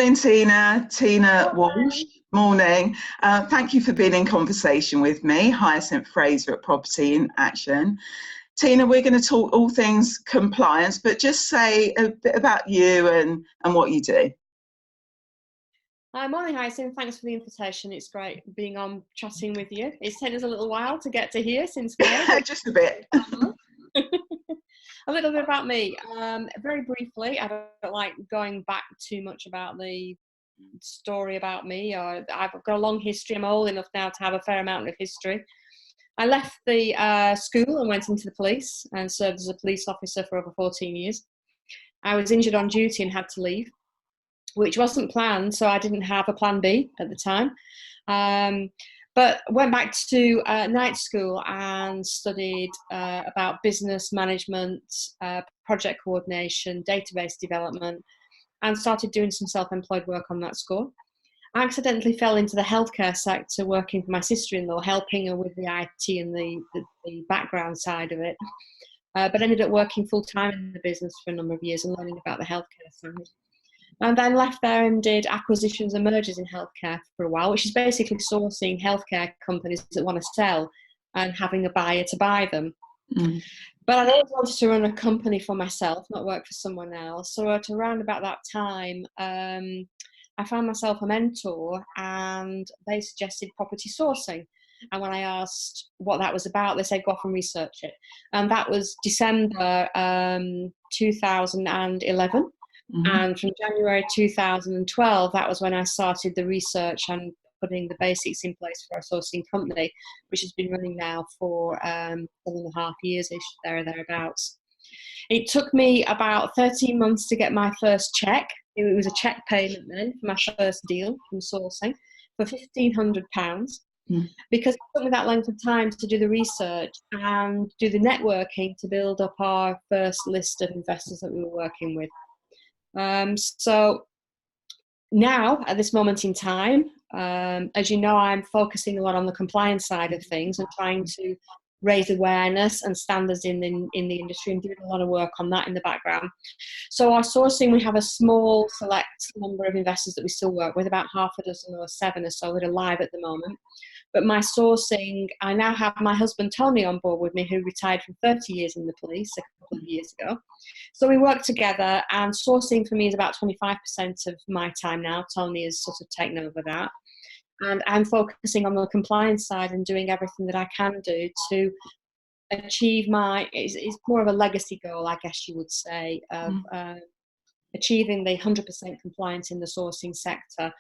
Morning, Tina. Tina Walsh. Morning. Thank you for being in conversation with me, Hyacinth Fraser at Property in Action. Tina, we're going to talk all things compliance, but just say a bit about you and what you do. Morning, Hyacinth. Thanks for the invitation. It's great being on chatting with you. It's taken us a little while to get to here since May. Just a bit. A little bit about me. Very briefly, I don't like going back too much about the story about me. I've got a long history. I'm old enough now to have a fair amount of history. I left the school and went into the police and served as a police officer for over 14 years. I was injured on duty and had to leave, which wasn't planned, so I didn't have a plan B at the time. But went back to night school and studied about business management, project coordination, database development, and started doing some self-employed work on that score. I accidentally fell into the healthcare sector working for my sister-in-law, helping her with the IT and the background side of it, but ended up working full-time in the business for a number of years and learning about the healthcare side. And then left there and did acquisitions and mergers in healthcare for a while, which is basically sourcing healthcare companies that want to sell and having a buyer to buy them. Mm. But I always wanted to run a company for myself, not work for someone else. So at around about that time, I found myself a mentor and they suggested property sourcing. And when I asked what that was about, they said, go off and research it. And that was December 2011. Mm-hmm. And from January 2012, that was when I started the research and putting the basics in place for a sourcing company, which has been running now for 7.5 years-ish, there or thereabouts. It took me about 13 months to get my first check. It was a check payment then for my first deal from sourcing for £1,500. Because it took me that length of time to do the research and do the networking to build up our first list of investors that we were working with. So now, at this moment in time, as you know, I'm focusing a lot on the compliance side of things and trying to raise awareness and standards in the industry and doing a lot of work on that in the background. So our sourcing, we have a small select number of investors that we still work with, about half a dozen or 7 or so that are live at the moment. But my sourcing, I now have my husband Tony on board with me, who retired from 30 years in the police a couple of years ago. So we work together, and sourcing for me is about 25% of my time now. Tony has sort of taken over that. And I'm focusing on the compliance side and doing everything that I can do to achieve it's more of a legacy goal, I guess you would say, of achieving the 100% compliance in the sourcing sector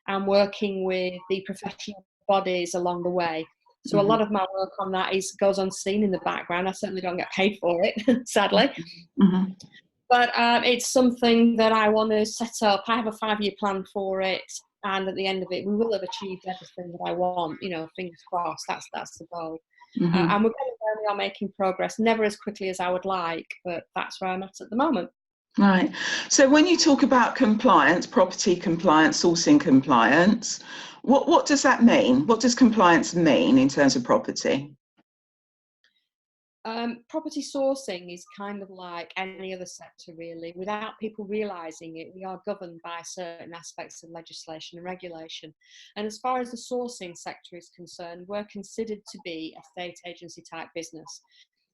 and working with the professional bodies along the way. So a lot of my work on that goes unseen in the background. I certainly don't get paid for it, sadly. But it's something that I want to set up. I have a 5-year plan for it, and at the end of it, we will have achieved everything that I want. You know, fingers crossed. That's the goal. And we're getting there. We are making progress, never as quickly as I would like, but that's where I'm at the moment. Right. So when you talk about compliance, property compliance, sourcing compliance, what does that mean? What does compliance mean in terms of property? Property sourcing is kind of like any other sector, really. Without people realising it, we are governed by certain aspects of legislation and regulation. And as far as the sourcing sector is concerned, we're considered to be a estate agency type business.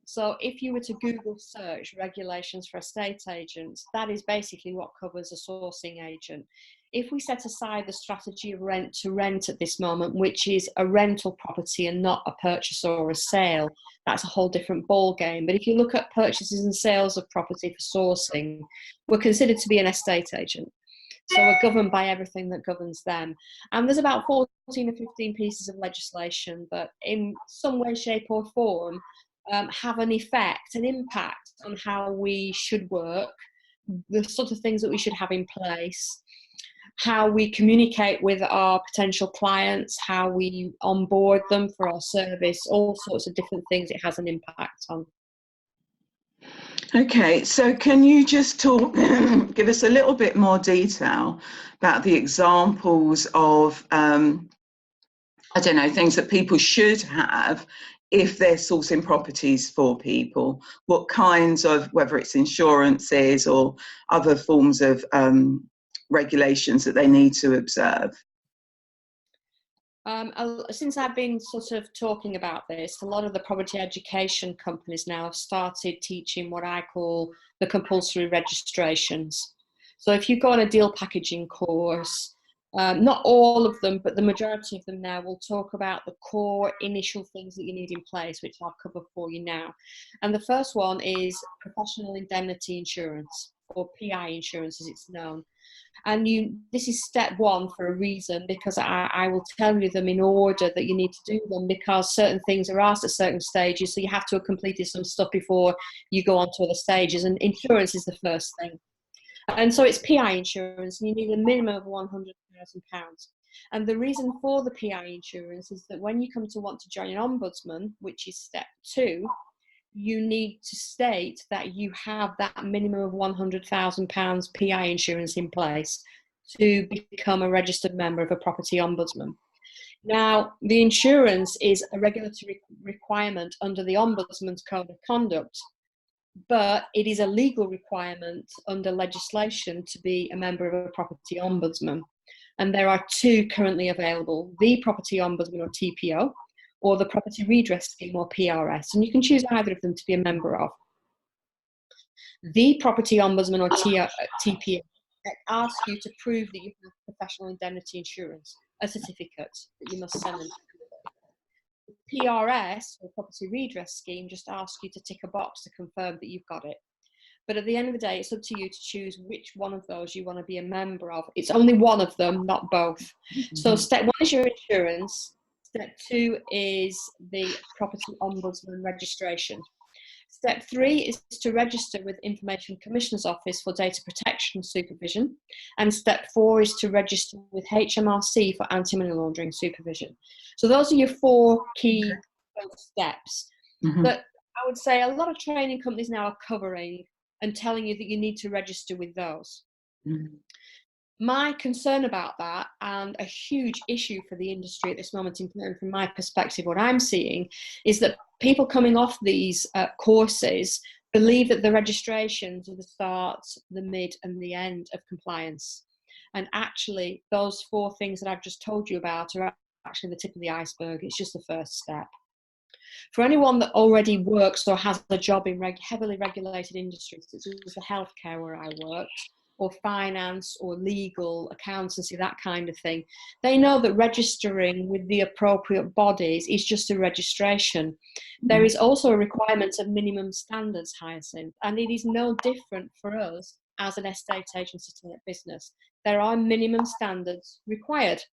So if you were to Google search regulations for estate agents, that is basically what covers a sourcing agent. If we set aside the strategy of rent to rent at this moment, which is a rental property and not a purchase or a sale, that's a whole different ball game. But if you look at purchases and sales of property for sourcing, we're considered to be an estate agent. So we're governed by everything that governs them. And there's about 14 or 15 pieces of legislation that in some way, shape or form have an effect, an impact on how we should work, the sort of things that we should have in place, how we communicate with our potential clients, how we onboard them for our service, all sorts of different things it has an impact on. Okay, so can you just give us a little bit more detail about the examples of, I don't know, things that people should have if they're sourcing properties for people? What kinds of, whether it's insurances or other forms of regulations that they need to observe? Since I've been sort of talking about this, a lot of the property education companies now have started teaching what I call the compulsory registrations. So if you go on a deal packaging course, not all of them, but the majority of them now will talk about the core initial things that you need in place, which I'll cover for you now. And the first one is professional indemnity insurance, or PI insurance as it's known. And this is step one for a reason, because I will tell you them in order that you need to do them, because certain things are asked at certain stages, so you have to have completed some stuff before you go on to other stages, and insurance is the first thing. And so it's PI insurance, and you need a minimum of £100,000. And the reason for the PI insurance is that when you come to want to join an ombudsman, which is step 2, you need to state that you have that minimum of £100,000 PI insurance in place to become a registered member of a property ombudsman. Now, the insurance is a regulatory requirement under the Ombudsman's Code of Conduct, but it is a legal requirement under legislation to be a member of a property ombudsman. And there are 2 currently available: the property ombudsman, or TPO, or the property redress scheme, or PRS. And you can choose either of them to be a member of. The property ombudsman, or TPO, asks you to prove that you have professional indemnity insurance, a certificate that you must send them. PRS, or property redress scheme, just asks you to tick a box to confirm that you've got it. But at the end of the day, it's up to you to choose which one of those you want to be a member of. It's only one of them, not both. Mm-hmm. So step 1 is your insurance. Step 2 is the property ombudsman registration. Step 3 is to register with Information Commissioner's Office for data protection supervision. And step 4 is to register with HMRC for anti-money laundering supervision. So those are your 4 key steps. Mm-hmm. But I would say a lot of training companies now are covering and telling you that you need to register with those. Mm-hmm. My concern about that, and a huge issue for the industry at this moment in time, from my perspective, what I'm seeing is that people coming off these courses believe that the registrations are the start, the mid, and the end of compliance. And actually, those 4 things that I've just told you about are actually the tip of the iceberg. It's just the first step. For anyone that already works or has a job in heavily regulated industries, such as the healthcare where I worked, or finance or legal, accountancy, that kind of thing, they know that registering with the appropriate bodies is just a registration. Mm-hmm. There is also a requirement of minimum standards, Hyacinth, and it is no different for us as an estate agent sitting at business. There are minimum standards required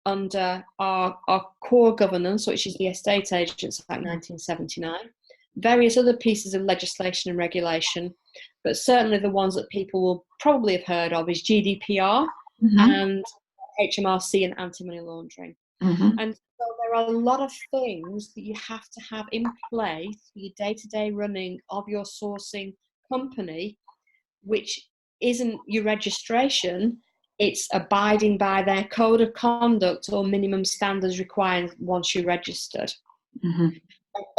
under our core governance, which is the Estate Agents Act 1979, various other pieces of legislation and regulation, but certainly the ones that people will probably have heard of is GDPR, mm-hmm. and HMRC and anti-money laundering. Mm-hmm. And so there are a lot of things that you have to have in place for your day-to-day running of your sourcing company, which isn't your registration. It's abiding by their code of conduct or minimum standards required once you're registered. Mm-hmm.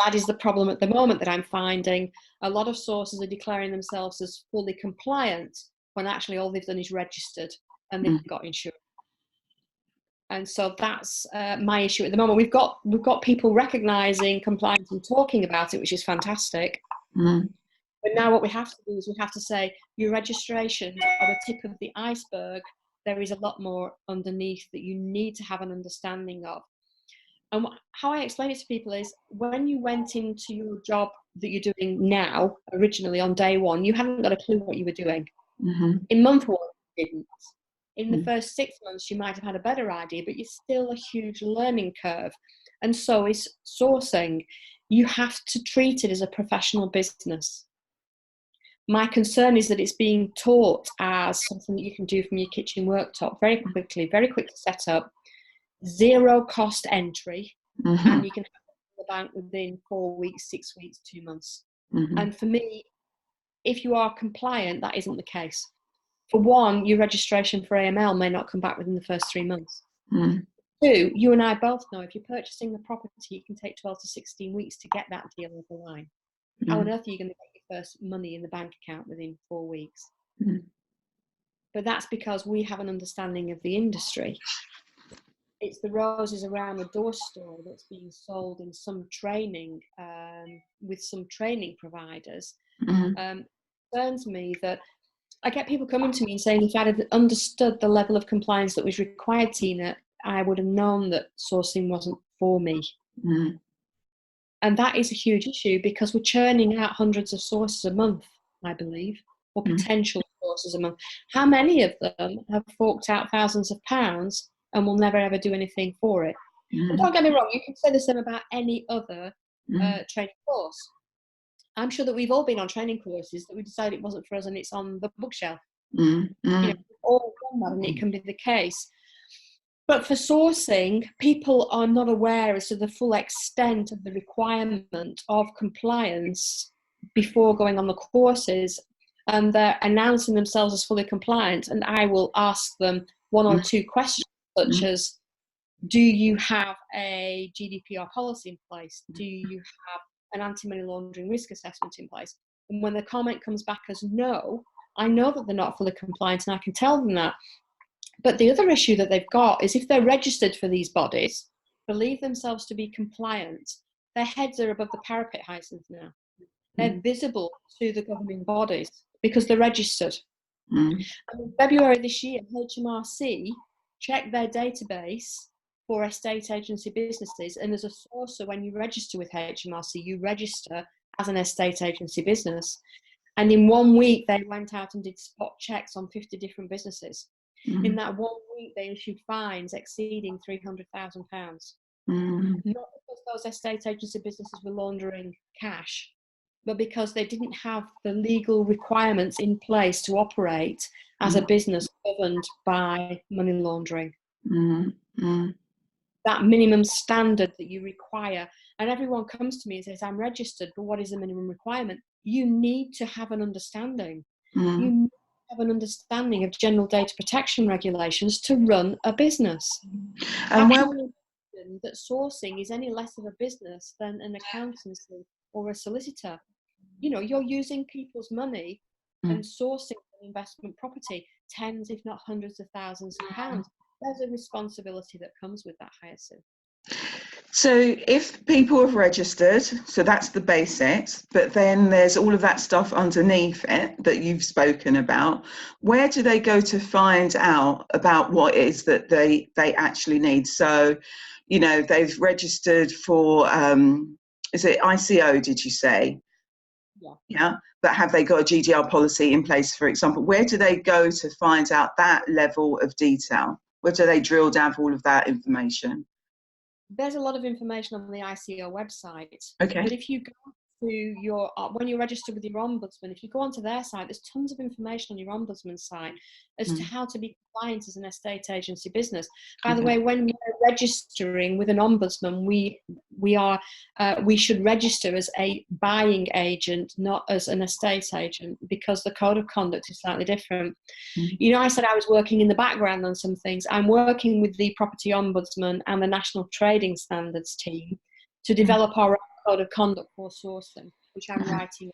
That is the problem at the moment that I'm finding. A lot of sources are declaring themselves as fully compliant when actually all they've done is registered and they've got insurance. And so that's my issue at the moment. We've got people recognising compliance and talking about it, which is fantastic. Mm-hmm. But now what we have to do is we have to say your registrations are the tip of the iceberg. There is a lot more underneath that you need to have an understanding of. And how I explain it to people is when you went into your job that you're doing now, originally on day 1, you hadn't got a clue what you were doing. Mm-hmm. In month 1, you didn't. In the first 6 months, you might have had a better idea, but you're still a huge learning curve. And so is sourcing. You have to treat it as a professional business. My concern is that it's being taught as something that you can do from your kitchen worktop very quickly, very quick to set up, 0 cost entry, mm-hmm. and you can have it in the bank within 4 weeks, 6 weeks, 2 months. Mm-hmm. And for me, if you are compliant, that isn't the case. For one, your registration for AML may not come back within the first 3 months. Mm. 2, you and I both know if you're purchasing a property, it can take 12 to 16 weeks to get that deal over the line. Mm. How on earth are you going to get your first money in the bank account within 4 weeks? Mm. but that's because we have an understanding of the industry. It's the roses around the door store that's being sold in some training, with some training providers. Concerns me that I get people coming to me and saying, if I had understood the level of compliance that was required, Tina, I would have known that sourcing wasn't for me. And that is a huge issue, because we're churning out hundreds of sources a month, I believe, or potential sources a month. How many of them have forked out thousands of pounds and will never ever do anything for it? And don't get me wrong, you can say the same about any other training course. I'm sure that we've all been on training courses that we decided it wasn't for us and it's on the bookshelf. You know, we've all done that, and it can be the case. But for sourcing, people are not aware as to the full extent of the requirement of compliance before going on the courses, and they're announcing themselves as fully compliant. And I will ask them one or two questions, such as, do you have a GDPR policy in place? Do you have an anti-money laundering risk assessment in place? And when the comment comes back as no, I know that they're not fully compliant, and I can tell them that. But the other issue that they've got is, if they're registered for these bodies, believe themselves to be compliant, their heads are above the parapet, Hyacinth, now. They're visible to the governing bodies because they're registered. And in February this year, HMRC checked their database for estate agency businesses, and as a sourcer, when you register with HMRC, you register as an estate agency business. And in 1 week, they went out and did spot checks on 50 different businesses. In that 1 week, they issued fines exceeding £300,000. Not because those estate agency businesses were laundering cash, but because they didn't have the legal requirements in place to operate as a business governed by money laundering. That minimum standard that you require. And everyone comes to me and says, I'm registered, but what is the minimum requirement? You need to have an understanding. You need to have an understanding of general data protection regulations to run a business. And that sourcing is any less of a business than an accountancy or a solicitor. You know, you're using people's money and sourcing an investment property, tens, if not hundreds of thousands of pounds. There's a responsibility that comes with that, Hyacinth. So if people have registered, so that's the basics, but then there's all of that stuff underneath it that you've spoken about. Where do they go to find out about what it is that they actually need? So, you know, they've registered for, is it ICO, did you say? Yeah. But have they got a GDPR policy in place, for example? Where do they go to find out that level of detail? Where do they drill down for all of that information? There's a lot of information on the ICO website. Okay. But if you go to your, when you register with your ombudsman, if you go onto their site, there's tons of information on your ombudsman site as to how to be compliant as an estate agency business. By the way, when we're registering with an ombudsman, we should register as a buying agent, not as an estate agent, because the code of conduct is slightly different. You know, I said I was working in the background on some things. I'm working with the property ombudsman and the National Trading Standards team to develop our own code of conduct for sourcing, which I'm writing.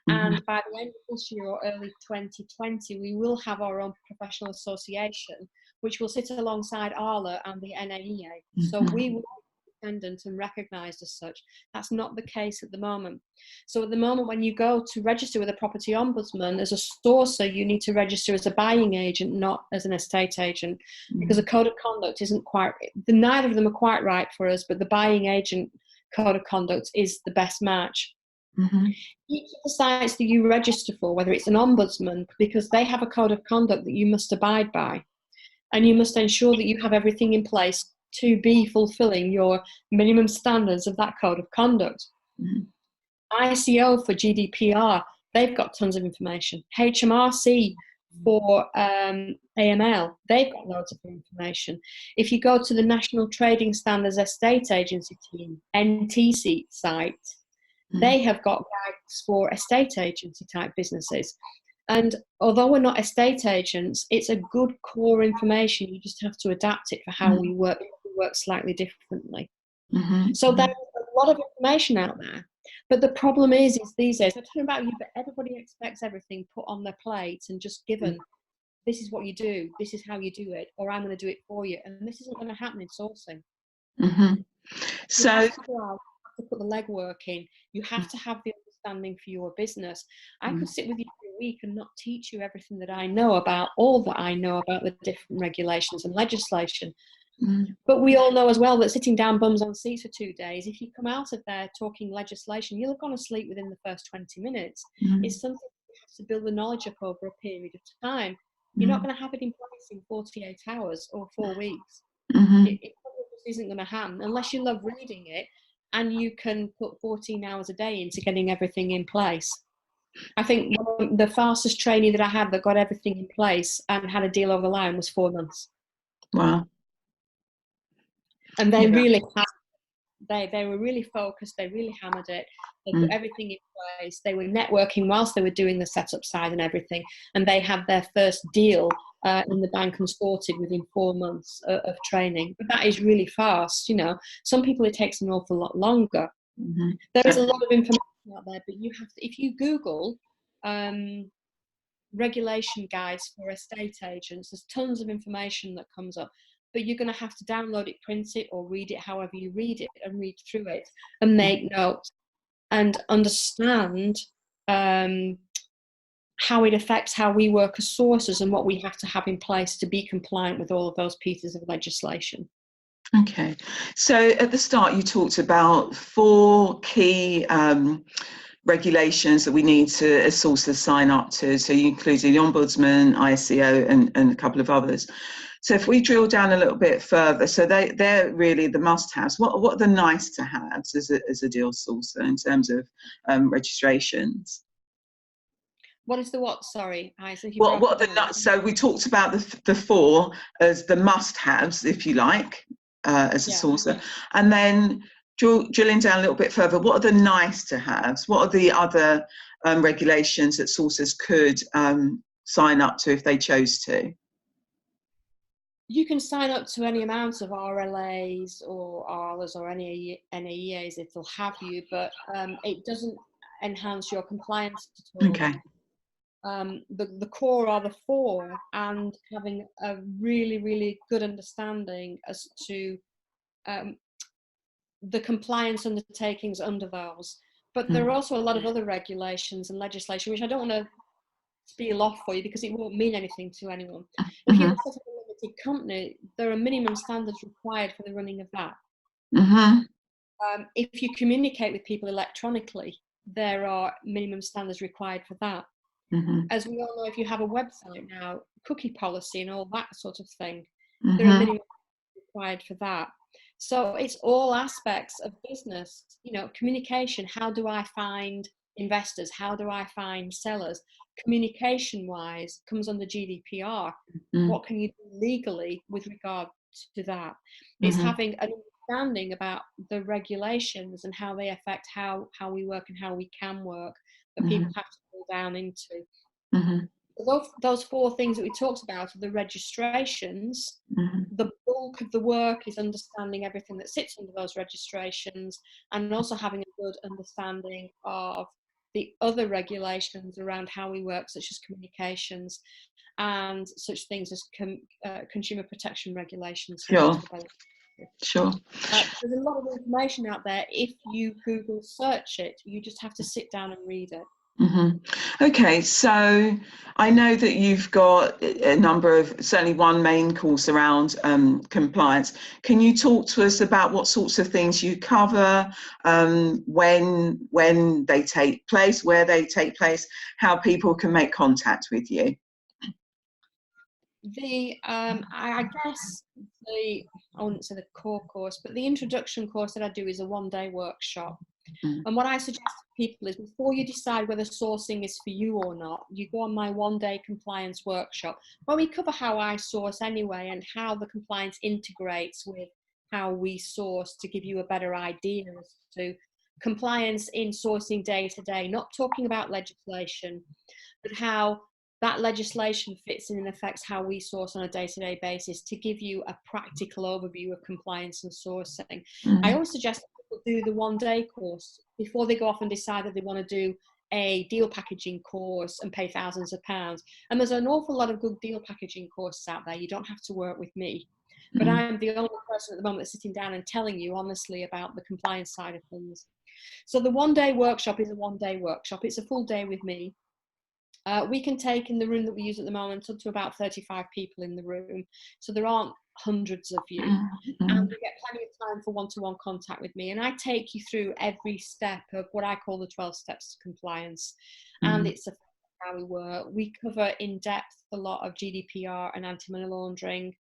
And by the end of this year or early 2020, we will have our own professional association, which will sit alongside ARLA and the NAEA. So we will be independent and recognised as such. That's not the case at the moment. So at the moment, when you go to register with a property ombudsman as a sourcer, you need to register as a buying agent, not as an estate agent, because the code of conduct isn't quite, neither of them are quite right for us, but the buying agent code of conduct is the best match. Each of the sites that you register for, whether it's an ombudsman, because they have a code of conduct that you must abide by, and you must ensure that you have everything in place to be fulfilling your minimum standards of that code of conduct. ICO for GDPR, they've got tons of information. HMRC for AML, they've got loads of information. If you go to the National Trading Standards Estate Agency team, NTC site, they have got guides for estate agency type businesses. And although we're not estate agents, it's a good core information. You just have to adapt it for how we work. We work slightly differently. So there's a lot of information out there. But the problem is these days, I'm talking about you, but everybody expects everything put on their plate and just given. this is what you do, this is how you do it, or I'm going to do it for you. And this isn't going to happen in sourcing. So you have to go out, you have to put the legwork in. You have to have the understanding for your business. I could sit with you for a week and not teach you everything that I know about, all that I know about the different regulations and legislation. But we all know as well that sitting down bums on seats for 2 days, if you come out of there talking legislation, you'll have gone to sleep within the first 20 minutes. It's something you have to build the knowledge up over a period of time. You're not going to have it in place in 48 hours or 4 weeks. It probably just isn't going to happen unless you love reading it and you can put 14 hours a day into getting everything in place. I think the fastest trainee that I had that got everything in place and had a deal over the line was 4 months. Wow. And they really had, they were really focused, they really hammered it, they put everything in place, they were networking whilst they were doing the setup side and everything, and they had their first deal in the bank and sorted within 4 months of training. But that is really fast, you know. Some people it takes an awful lot longer. There is a lot of information out there, but you have to, if you Google regulation guides for estate agents, there's tons of information that comes up, but you're going to have to download it, print it, or read it however you read it, and read through it and make notes and understand how it affects how we work as sources and what we have to have in place to be compliant with all of those pieces of legislation. Okay, so at the start you talked about 4 key regulations that we need to, as sources, sign up to. So you included the Ombudsman, ICO, and a couple of others. So if we drill down a little bit further, so they're really the must-haves. What are the nice-to-haves as a deal sourcer in terms of registrations? What is the what? Sorry, so we talked about the 4 as the must-haves, if you like, as a sourcer, and then drilling down a little bit further. What are the nice-to-haves? What are the other regulations that sources could sign up to if they chose to? You can sign up to any amount of RLAs or RLAs or any NAEAs, it'll have you, but it doesn't enhance your compliance at all. Okay. The core are the 4, and having a really, really good understanding as to the compliance undertakings under those. But there are also a lot of other regulations and legislation, which I don't want to spiel off for you because it won't mean anything to anyone. If you set up a limited company, there are minimum standards required for the running of that. If you communicate with people electronically, there are minimum standards required for that. As we all know, if you have a website now, cookie policy and all that sort of thing, there are minimum standards required for that. So it's all aspects of business, you know, communication. How do I find investors? How do I find sellers? Communication wise comes under GDPR. What can you do legally with regard to that? It's having an understanding about the regulations and how they affect how we work and how we can work, that people have to go down into. Those 4 things that we talked about are the registrations. The bulk of the work is understanding everything that sits under those registrations, and also having a good understanding of the other regulations around how we work, such as communications and such things as consumer protection regulations. Sure. There's a lot of information out there. If you Google search it, you just have to sit down and read it. Okay, so I know that you've got a number of, certainly one main course around compliance. Can you talk to us about what sorts of things you cover, when they take place, where they take place, how people can make contact with you? I guess I wouldn't say the core course, but the introduction course that I do is a 1-day workshop. And what I suggest to people is, before you decide whether sourcing is for you or not, you go on my 1-day compliance workshop, where we cover how I source anyway and how the compliance integrates with how we source, to give you a better idea as to compliance in sourcing day to day, not talking about legislation, but how that legislation fits in and affects how we source on a day-to-day basis, to give you a practical overview of compliance and sourcing. I always suggest that people do the 1-day course before they go off and decide that they want to do a deal packaging course and pay thousands of pounds. And there's an awful lot of good deal packaging courses out there. You don't have to work with me. But I'm the only person at the moment that's sitting down and telling you honestly about the compliance side of things. So the one-day workshop is a one-day workshop. It's a full day with me. We can take, in the room that we use at the moment, up to about 35 people in the room. So there aren't hundreds of you. And we get plenty of time for one-to-one contact with me. And I take you through every step of what I call the 12 steps to compliance. And it's how we work. We cover in depth a lot of GDPR and anti-money laundering.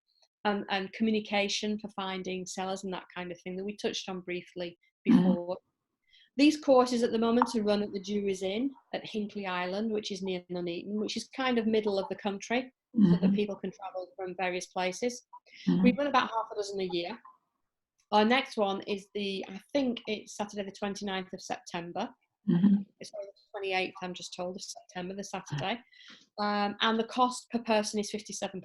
And communication for finding sellers and that kind of thing that we touched on briefly before. These courses at the moment are run at the Jury's Inn at Hinkley Island, which is near Nuneaton, which is kind of middle of the country, so that people can travel from various places. We run about half a dozen a year. Our next one is I think it's Saturday the 29th of September. It's the 28th, I'm just told, of September, the Saturday. And the cost per person is £57.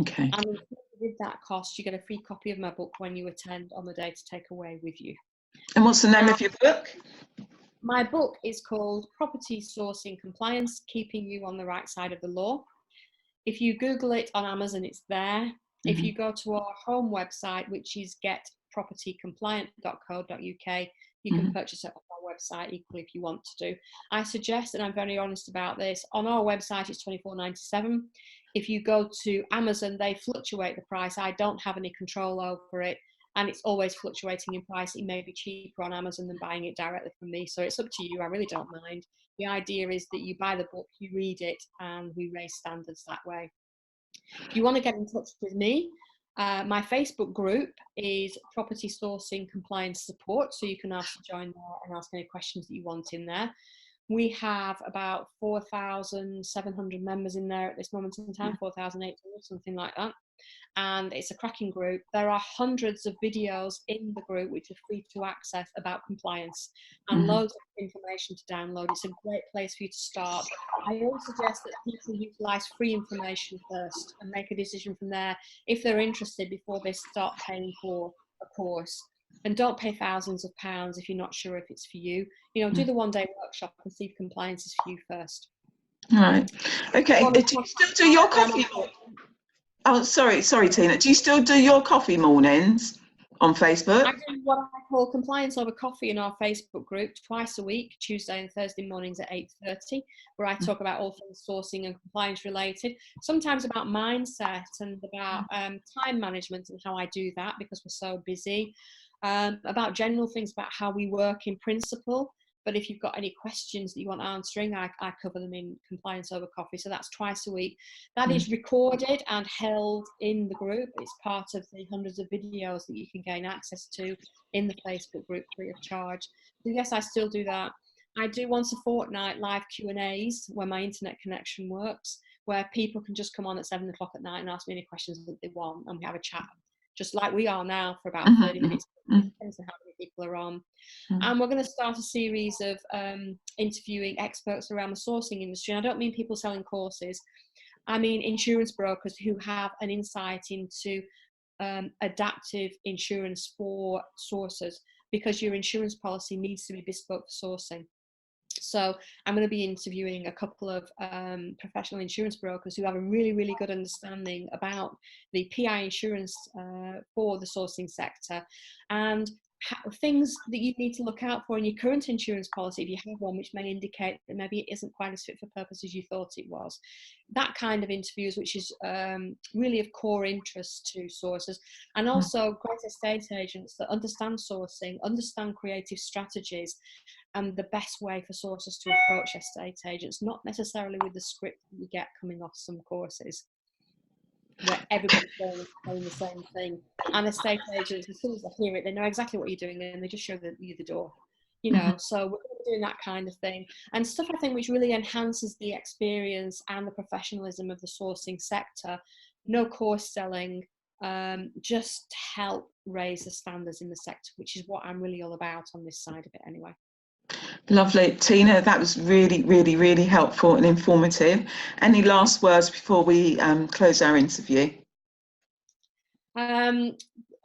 Okay. And with that cost, you get a free copy of my book when you attend on the day to take away with you. And what's the name of your book? My book is called Property Sourcing Compliance, Keeping You on the Right Side of the Law. If you Google it on Amazon, it's there. If you go to our home website, which is getpropertycompliant.co.uk, you can purchase it on our website equally if you want to do. I suggest, and I'm very honest about this, on our website it's £24.97. If you go to Amazon, they fluctuate the price. I don't have any control over it, and it's always fluctuating in price. It may be cheaper on Amazon than buying it directly from me, so it's up to you. I really don't mind. The idea is that you buy the book, you read it, and we raise standards that way. If you want to get in touch with me, my Facebook group is Property Sourcing Compliance Support, so you can ask to join there and ask any questions that you want in there. We have about 4,700 members in there at this moment in time, 4,800, something like that. And it's a cracking group. There are hundreds of videos in the group which are free to access about compliance, and loads of information to download. It's a great place for you to start. I always suggest that people utilise free information first and make a decision from there if they're interested before they start paying for a course. And don't pay thousands of pounds if you're not sure if it's for you. You know, do the one-day workshop and see if compliance is for you first. All right. Okay. Do you still do your coffee? Oh, sorry, Tina. Do you still do your coffee mornings on Facebook? I do what I call Compliance Over Coffee in our Facebook group twice a week, Tuesday and Thursday mornings at 8:30, where I talk about all things sourcing and compliance related, sometimes about mindset and about time management and how I do that because we're so busy, about general things about how we work in principle. But if you've got any questions that you want answering, I cover them in Compliance Over Coffee. So that's twice a week. That is recorded and held in the group. It's part of the hundreds of videos that you can gain access to in the Facebook group free of charge. So yes, I still do that. I do once a fortnight live Q&As where my internet connection works, where people can just come on at 7 o'clock at night and ask me any questions that they want, and we have a chat, just like we are now for about 30 minutes. Depends on how many people are on. And we're going to start a series of interviewing experts around the sourcing industry. And I don't mean people selling courses. I mean insurance brokers who have an insight into adaptive insurance for sources, because your insurance policy needs to be bespoke for sourcing. So I'm going to be interviewing a couple of professional insurance brokers who have a really, really good understanding about the PI insurance for the sourcing sector, and things that you need to look out for in your current insurance policy if you have one, which may indicate that maybe it isn't quite as fit for purpose as you thought it was. That kind of interviews, which is really of core interest to sources, and also great estate agents that understand sourcing, understand creative strategies, and the best way for sources to approach estate agents, not necessarily with the script that you get coming off some courses where everybody's saying the same thing. And estate agents, as soon as they hear it, they know exactly what you're doing and they just show you the door. You know, so we're going to be doing that kind of thing. And stuff, I think, which really enhances the experience and the professionalism of the sourcing sector. No course selling, just to help raise the standards in the sector, which is what I'm really all about on this side of it anyway. Lovely. Tina, that was really, really, really helpful and informative. Any last words before we close our interview?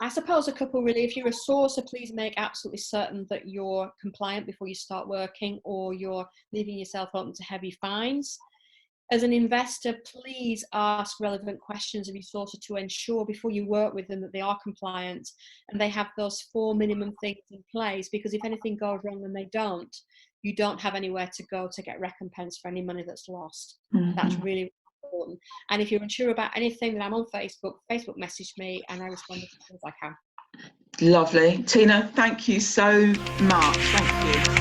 I suppose a couple really. If you're a sourcer, please make absolutely certain that you're compliant before you start working, or you're leaving yourself open to heavy fines. As an investor, please ask relevant questions of your sourcer to ensure before you work with them that they are compliant and they have those 4 minimum things in place, because if anything goes wrong and they don't, you don't have anywhere to go to get recompense for any money that's lost. Mm-hmm. That's really important. And if you're unsure about anything, then I'm on Facebook message me and I respond as soon as I can. Lovely. Tina, thank you so much. Thank you.